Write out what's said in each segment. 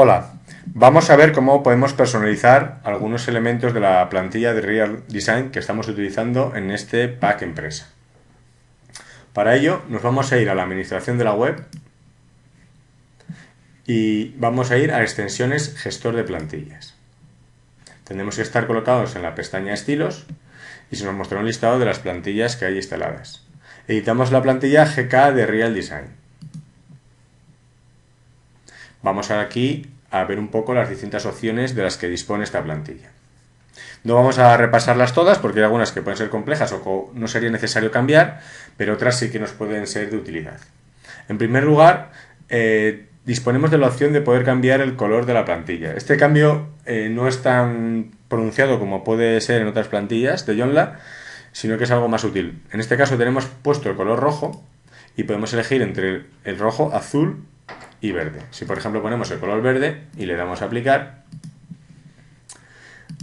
Hola, vamos a ver cómo podemos personalizar algunos elementos de la plantilla de Real Design que estamos utilizando en este pack empresa. Para ello nos vamos a ir a la administración de la web y vamos a ir a extensiones gestor de plantillas. Tendremos que estar colocados en la pestaña estilos y se nos mostrará un listado de las plantillas que hay instaladas. Editamos la plantilla GK de Real Design. Vamos aquí a ver un poco las distintas opciones de las que dispone esta plantilla. No vamos a repasarlas todas porque hay algunas que pueden ser complejas o no sería necesario cambiar, pero otras sí que nos pueden ser de utilidad. En primer lugar, disponemos de la opción de poder cambiar el color de la plantilla. Este cambio no es tan pronunciado como puede ser en otras plantillas de Joomla, sino que es algo más útil. En este caso tenemos puesto el color rojo y podemos elegir entre el rojo, azul y verde. Si por ejemplo ponemos el color verde y le damos a aplicar,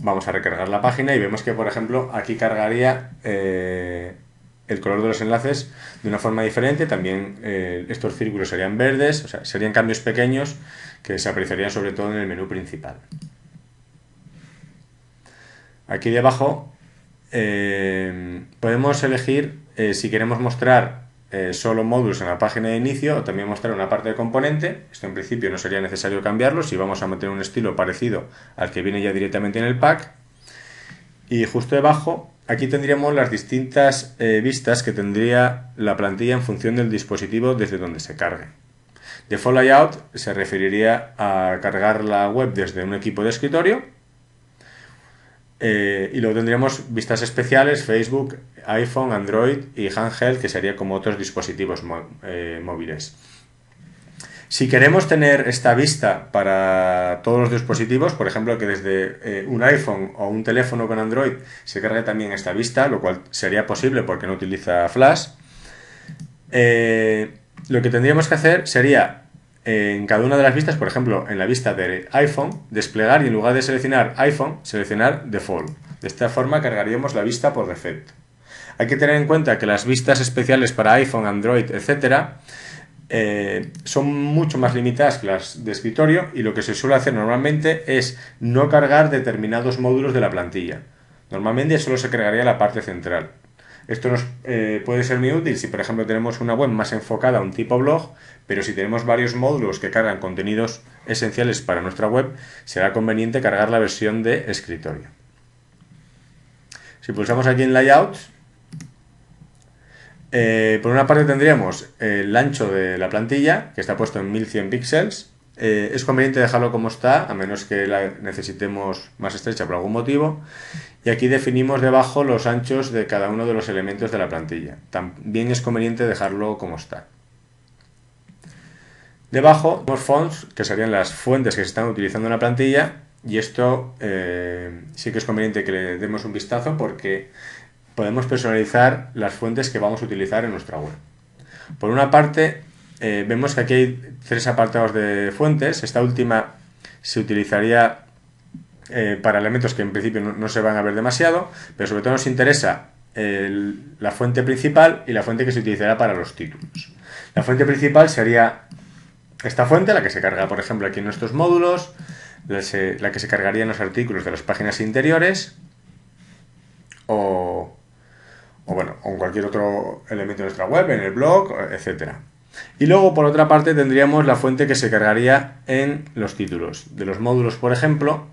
vamos a recargar la página y vemos que por ejemplo aquí cargaría el color de los enlaces de una forma diferente. También estos círculos serían verdes, o sea, serían cambios pequeños que se apreciarían sobre todo en el menú principal. Aquí debajo podemos elegir si queremos mostrar solo módulos en la página de inicio o también mostrar una parte de componente. Esto en principio no sería necesario cambiarlo si vamos a meter un estilo parecido al que viene ya directamente en el pack. Y justo debajo aquí tendríamos las distintas vistas que tendría la plantilla en función del dispositivo desde donde se cargue. Default Layout se referiría a cargar la web desde un equipo de escritorio. Y luego tendríamos vistas especiales, Facebook, iPhone, Android y Handheld, que sería como otros dispositivos móviles. Si queremos tener esta vista para todos los dispositivos, por ejemplo, que desde un iPhone o un teléfono con Android se cargue también esta vista, lo cual sería posible porque no utiliza Flash, lo que tendríamos que hacer sería en cada una de las vistas, por ejemplo, en la vista de iPhone, desplegar y en lugar de seleccionar iPhone, seleccionar Default. De esta forma cargaríamos la vista por defecto. Hay que tener en cuenta que las vistas especiales para iPhone, Android, etcétera, son mucho más limitadas que las de escritorio y lo que se suele hacer normalmente es no cargar determinados módulos de la plantilla. Normalmente solo se cargaría la parte central. Esto nos puede ser muy útil si por ejemplo tenemos una web más enfocada a un tipo blog, pero si tenemos varios módulos que cargan contenidos esenciales para nuestra web, será conveniente cargar la versión de escritorio. Si pulsamos aquí en Layouts, por una parte tendríamos el ancho de la plantilla, que está puesto en 1100 píxeles. Es conveniente dejarlo como está, a menos que la necesitemos más estrecha por algún motivo. Y aquí definimos debajo los anchos de cada uno de los elementos de la plantilla. También es conveniente dejarlo como está. Debajo tenemos fonts, que serían las fuentes que se están utilizando en la plantilla. Y esto sí que es conveniente que le demos un vistazo porque podemos personalizar las fuentes que vamos a utilizar en nuestra web. Por una parte, vemos que aquí hay tres apartados de fuentes. Esta última se utilizaría para elementos que en principio no se van a ver demasiado, pero sobre todo nos interesa la fuente principal y la fuente que se utilizará para los títulos. La fuente principal sería esta fuente, la que se carga, por ejemplo, aquí en nuestros módulos, la que se cargaría en los artículos de las páginas interiores o en cualquier otro elemento de nuestra web, en el blog, etcétera. Y luego, por otra parte, tendríamos la fuente que se cargaría en los títulos de los módulos, por ejemplo,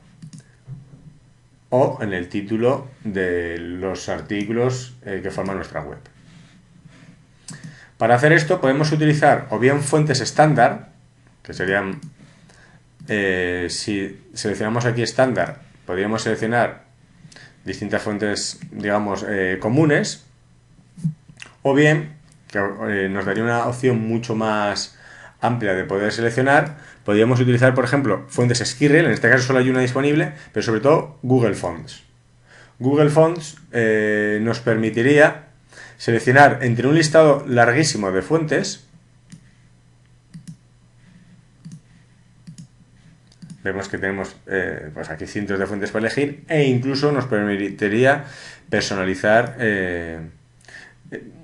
o en el título de los artículos que forman nuestra web. Para hacer esto podemos utilizar o bien fuentes estándar, que serían, si seleccionamos aquí estándar, podríamos seleccionar distintas fuentes, digamos, comunes, o bien, que nos daría una opción mucho más amplia de poder seleccionar, podríamos utilizar, por ejemplo, fuentes Skirrel. En este caso solo hay una disponible, pero sobre todo Google Fonts. Google Fonts nos permitiría seleccionar entre un listado larguísimo de fuentes. Vemos que tenemos pues aquí cientos de fuentes para elegir e incluso nos permitiría personalizar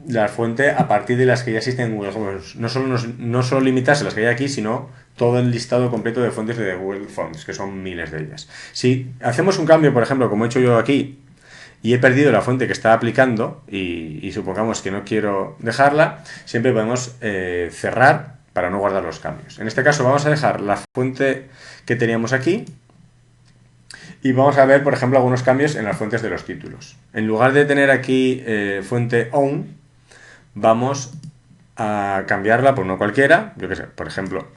la fuente a partir de las que ya existen en Google Fonts. No solo limitarse a las que hay aquí, sino todo el listado completo de fuentes de Google Fonts, que son miles de ellas. Si hacemos un cambio, por ejemplo, como he hecho yo aquí, y he perdido la fuente que estaba aplicando y supongamos que no quiero dejarla, siempre podemos cerrar para no guardar los cambios. En este caso vamos a dejar la fuente que teníamos aquí y vamos a ver, por ejemplo, algunos cambios en las fuentes de los títulos. En lugar de tener aquí fuente on, vamos a cambiarla por uno cualquiera, yo que sé, por ejemplo,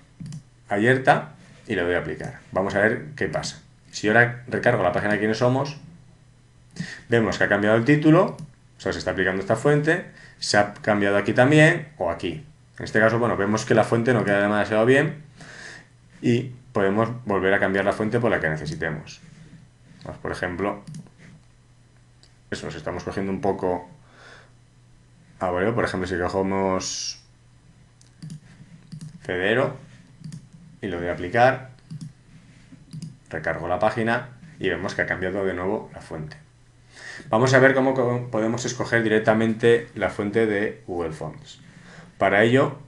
Ayerta, y le doy a aplicar. Vamos a ver qué pasa. Si ahora recargo la página de quiénes somos, vemos que ha cambiado el título, o sea, se está aplicando esta fuente, se ha cambiado aquí también, o aquí. En este caso, bueno, vemos que la fuente no queda demasiado bien y podemos volver a cambiar la fuente por la que necesitemos. Pues, por ejemplo, eso, nos estamos cogiendo un poco a voleo. Por ejemplo, si cogemos Federo y lo voy a aplicar, recargo la página y vemos que ha cambiado de nuevo la fuente. Vamos a ver cómo podemos escoger directamente la fuente de Google Fonts. Para ello,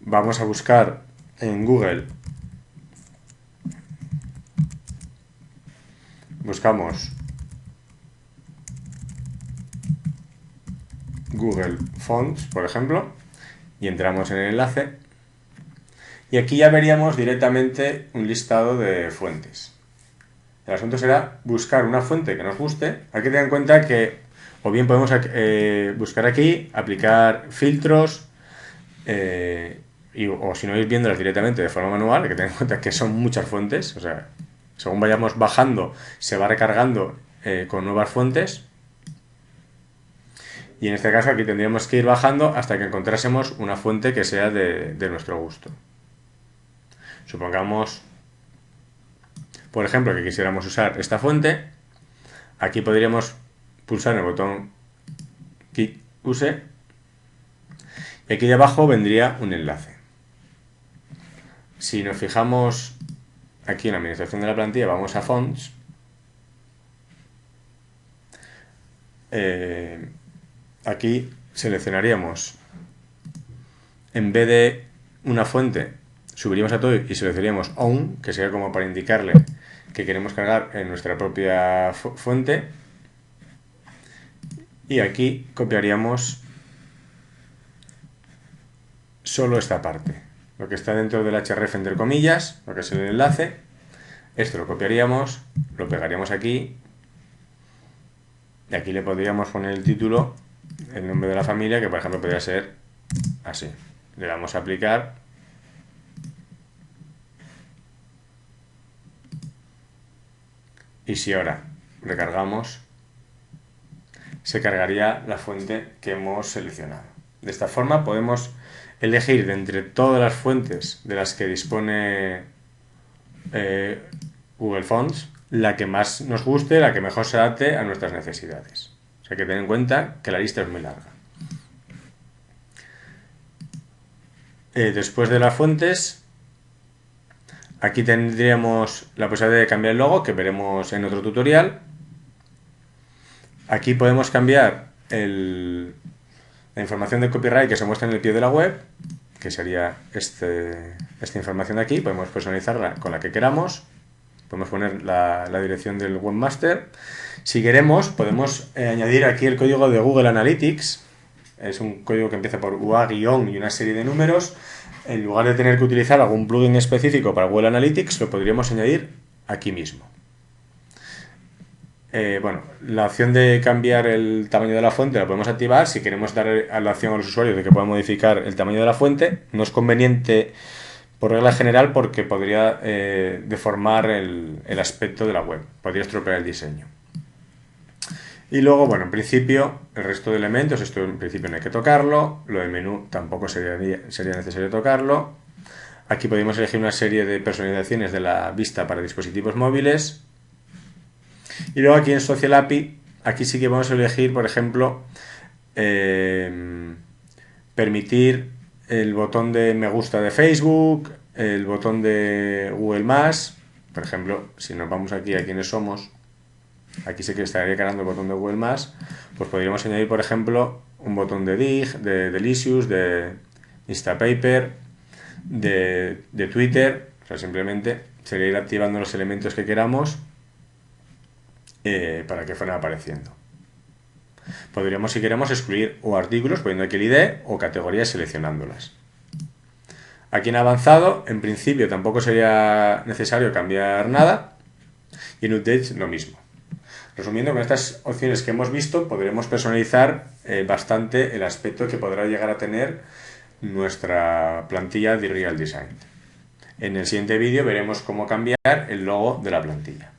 vamos a buscar en Google, buscamos Google Fonts, por ejemplo, y entramos en el enlace. Y aquí ya veríamos directamente un listado de fuentes. El asunto será buscar una fuente que nos guste. Hay que tener en cuenta que o bien podemos buscar aquí, aplicar filtros, o si no ir viéndolas directamente de forma manual. Hay que tener en cuenta que son muchas fuentes. O sea, según vayamos bajando, se va recargando con nuevas fuentes. Y en este caso aquí tendríamos que ir bajando hasta que encontrásemos una fuente que sea de nuestro gusto. Supongamos, por ejemplo, que quisiéramos usar esta fuente. Aquí podríamos pulsar el botón Quit Use y aquí debajo vendría un enlace. Si nos fijamos aquí en la administración de la plantilla, vamos a Fonts. Aquí seleccionaríamos, en vez de una fuente, subiríamos a todo y seleccionaríamos On, que sería como para indicarle que queremos cargar en nuestra propia fuente. Y aquí copiaríamos solo esta parte, lo que está dentro del href entre comillas, lo que es el enlace. Esto lo copiaríamos, lo pegaríamos aquí y aquí le podríamos poner el título, el nombre de la familia, que por ejemplo podría ser así. Le damos a aplicar y si ahora recargamos, se cargaría la fuente que hemos seleccionado. De esta forma podemos elegir de entre todas las fuentes de las que dispone Google Fonts la que más nos guste, la que mejor se adapte a nuestras necesidades. O sea, hay que tener en cuenta que la lista es muy larga. Después de las fuentes, aquí tendríamos la posibilidad de cambiar el logo, que veremos en otro tutorial. Aquí podemos cambiar la información de copyright que se muestra en el pie de la web, que sería esta información de aquí. Podemos personalizarla con la que queramos. Podemos poner la dirección del webmaster. Si queremos, podemos añadir aquí el código de Google Analytics. Es un código que empieza por UA- y una serie de números. En lugar de tener que utilizar algún plugin específico para Google Analytics, lo podríamos añadir aquí mismo. Bueno, la opción de cambiar el tamaño de la fuente la podemos activar. Si queremos dar a la opción a los usuarios de que puedan modificar el tamaño de la fuente, no es conveniente por regla general porque podría deformar el aspecto de la web, podría estropear el diseño. Y luego, bueno, en principio, el resto de elementos, esto en principio no hay que tocarlo, lo del menú tampoco sería necesario tocarlo. Aquí podemos elegir una serie de personalizaciones de la vista para dispositivos móviles. Y luego aquí en Social API, aquí sí que vamos a elegir, por ejemplo, permitir el botón de me gusta de Facebook, el botón de Google+. Por ejemplo, si nos vamos aquí a quiénes somos, aquí sí que estaría cargando el botón de Google+, pues podríamos añadir, por ejemplo, un botón de Dig, de Delicious, de Instapaper, de Twitter. O sea, simplemente sería ir activando los elementos que queramos para que fueran apareciendo. Podríamos, si queremos, excluir o artículos poniendo aquí el ID o categorías seleccionándolas. Aquí en avanzado, en principio tampoco sería necesario cambiar nada, y en updates lo mismo. Resumiendo, con estas opciones que hemos visto podremos personalizar bastante el aspecto que podrá llegar a tener nuestra plantilla de Real Design. En el siguiente vídeo veremos cómo cambiar el logo de la plantilla.